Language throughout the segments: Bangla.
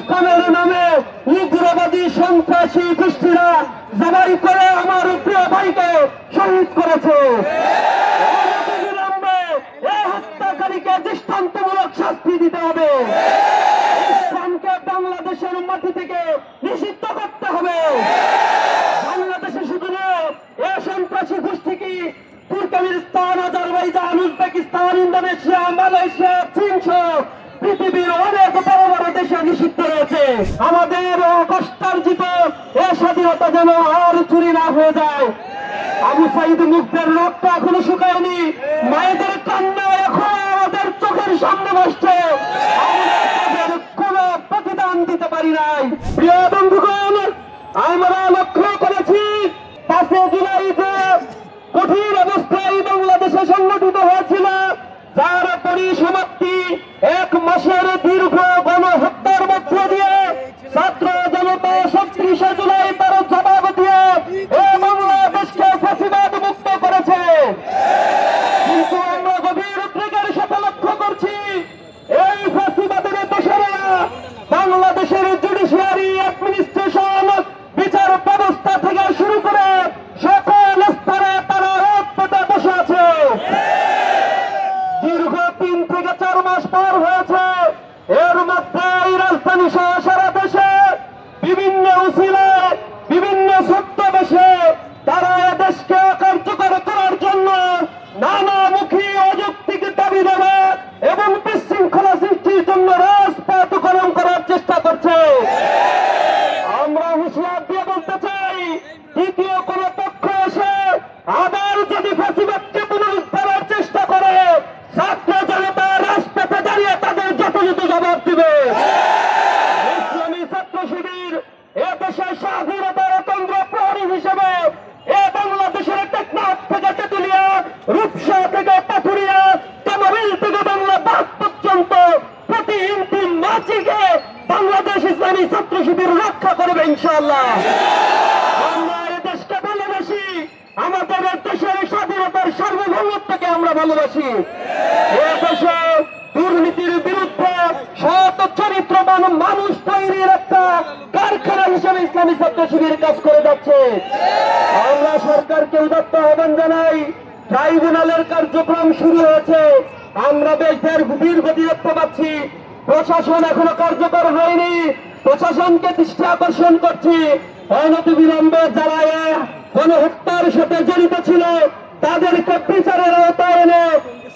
ইসলামের নামে উগ্রবাদী সন্ত্রাসী গোষ্ঠীরা জবাই করে আমার প্রিয় ভাইকে শহীদ করেছে। অবিলম্বে এই হত্যাকারীকে দৃষ্টান্তমূলক শাস্তি দিতে হবে। ইসলামকে বাংলাদেশের মাটি থেকে নিষিদ্ধ করতে হবে। বাংলাদেশে শুধু নয়, এই সন্ত্রাসী গোষ্ঠী কি Turkmenistan, Azerbaijan, Uzbekistan, Indonesia, Malaysia, চীন সহ পৃথিবীর অনেক বড় বড় দেশে নিষিদ্ধ রয়েছে। আমাদের কষ্টার্জিত এ স্বাধীনতা যেন আর চুরি না হয়ে যায়। আবু সাইদ মুগ্ধের রক্ত এখনো শুকায়নি, মায়েদের কান্না এখন আমাদের চোখের সামনে বসছে। কোন প্রতিদান দিতে পারি নাই। প্রিয় বন্ধুগণ, আমরা লক্ষ্য করেছি 5 জুলাই যে কঠিন অবস্থায় বাংলাদেশে সংগঠিত হয়েছিল, যার পরিসমাপ্তি 1 মাসের দীর্ঘ গণহত্যার মধ্য দিয়ে ছাত্র জনতা 37 জুলাই তার জবাব দিয়ে বাংলাদেশকে ফ্যাসিবাদ মুক্ত করেছে। কিন্তু আমরা গভীর উদ্বেগের সাথে লক্ষ্য করছি, এই ফ্যাসিবাদের দোষরা বাংলাদেশের জুডিশিয়ারি, অ্যাডমিনিস্ট্রেশন, বিচার ব্যবস্থা থেকে শুরু করে সকল স্তরে তারা রাজপথে বসে আছে। দীর্ঘ 3 থেকে 4 মাস পার হয়েছে। এর মধ্যে এই রাজধানী সহ সারা দেশে বিভিন্ন উসিলায়, বিভিন্ন ছদ্মবেশে তারা দেশকে কার্যকর করার জন্য নানামুখী অযৌক্তিক দাবি দেবে এবং বিশৃঙ্খলা সৃষ্টির জন্য রাজপথ গরম করার চেষ্টা করছে। আমরা হুঁশিয়ার দিয়ে বলতে চাই, দ্বিতীয় কোন পক্ষ এসে আবার যদি ফ্যাসিবাদকে পুনরুদ্ধারের চেষ্টা করে, ছাত্র জনতা রাজপথে দাঁড়িয়ে তাদের যথাযথ জবাব দিবে। ইসলামী ছাত্র শিবির এ দেশের স্বাধীনতার কেন্দ্র প্রহরী হিসেবে এ বাংলাদেশের টেকনাফ থেকে তেতুলিয়া, রূপসা থেকে পাথুরিয়া, কামাবিল থেকে বাংলা বাদ পর্যন্ত প্রতি ইঞ্চি মাটিকে বাংলাদেশ ইসলামী ছাত্র শিবির রক্ষা করবে ইনশাআল্লাহ। আমরা এই দেশকে ভালোবাসি, আমাদের দেশের স্বাধীনতার সার্বভৌমত্বকে আমরা ভালোবাসি। এ দেশে দুর্নীতির বিরুদ্ধে সৎ চরিত্রবান মানুষ তৈরির একটা কারখানা হিসেবে ইসলামী ছাত্র শিবির কাজ করে যাচ্ছে। আমরা সরকারকে উদাত্ত আহ্বান জানাই, ট্রাইব্যুনালের কার্যক্রম শুরু হয়েছে, আমরা বেশ দীর্ঘদিন দেখতে পাচ্ছি প্রশাসন এখনো কার্যকর হয়নি। প্রশাসনকে দৃষ্টি আকর্ষণ করছি, অনতিবিলম্বে যারা গণহত্যার সাথে জড়িত ছিল তাদেরকে বিচারের আওতায় এনে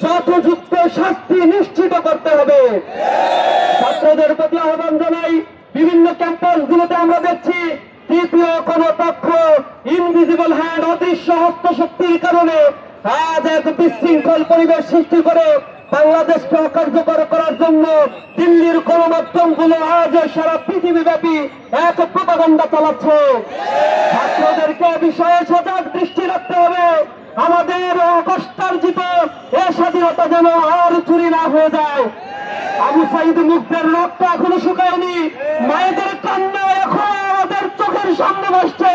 যথোপযুক্ত শাস্তি নিশ্চিত করতে হবে। ছাত্রদের প্রতি আহ্বান জানাই, বিভিন্ন ক্যাম্পাসগুলোতে আমরা দেখছি তৃতীয় কোন পক্ষ, ইনভিজিবল হ্যান্ড, অদৃশ্য হস্তশক্তির কারণে আজ এক বিশৃঙ্খল পরিবেশ সৃষ্টি করে বাংলাদেশকে অকার্যকর করার জন্য দিল্লির গণমাধ্যমগুলো আজ সারা পৃথিবীব্যাপী এক প্রপাগান্ডা চালাচ্ছে। ছাত্রদেরকে বিষয়ে সজাগ দৃষ্টি রাখতে হবে। আমাদের কষ্টার্জিত এ স্বাধীনতা যেন আর চুরি না হয়ে যায়। আবু সাইদ মুগ্ধের রক্ত এখনো শুকায়নি, মায়েদের কান্না এখন আমাদের চোখের সামনে বসছে।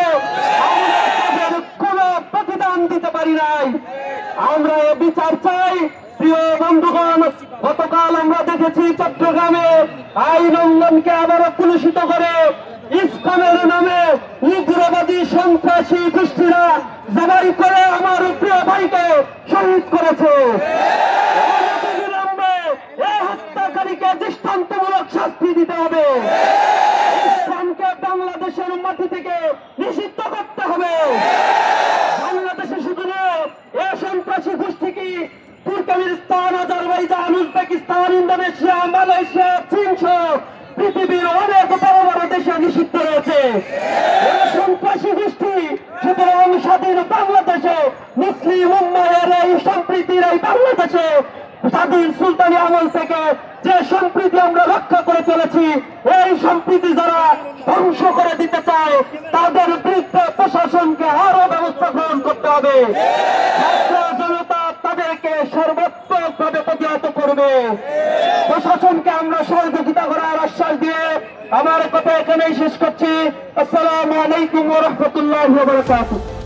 আমরা কোন প্রতিদান দিতে পারি নাই। আমরা এ বিচার চাই। প্রিয় বন্ধুগণ, গতকাল আমরা দেখেছি চট্টগ্রামে আইন লঙ্ঘনকে আবারও কলুষিত করে ইসলামের নামে উগ্রবাদী সন্ত্রাসী গোষ্ঠীরা জবাই করে আমার প্রিয় ভাইকে শহীদ করেছে। অবিলম্বে এই হত্যাকারীকে দৃষ্টান্তমূলক শাস্তি দিতে হবে। ইসলামকে বাংলাদেশের মাটি থেকে নিষিদ্ধ করতে হবে। বাংলাদেশে শুধু নয়, এই সন্ত্রাসী গোষ্ঠী কি Turkmenistan, Azerbaijan, Uzbekistan, Indonesia, Malaysia, চীন সহ পৃথিবীর অনেক বড় বড় দেশে নিষিদ্ধ রয়েছে। এই সন্ত্রাসী গোষ্ঠী সুতরাং স্বাধীন বাংলাদেশে, মুসলিম উম্মাহের এই সম্প্রীতির এই বাংলাদেশে স্বাধীন সুলতানি আমল থেকে যে সম্প্রীতি আমরা রক্ষা করে চলেছি, এই সম্প্রীতি যারা ধ্বংস করে দিতে চায় তাদের বিরুদ্ধে প্রশাসনকে আরো ব্যবস্থা গ্রহণ করতে হবে। ছাত্র জনতা তাদেরকে সর্বাত্মকভাবে প্রতিহত করবে। প্রশাসনকে আমরা সহযোগিতা করার আশ্বাস দিয়ে আমার কথা এখানেই শেষ করছি। আসসালামু আলাইকুম ওয়া রাহমাতুল্লাহি ওয়া বারাকাতুহু।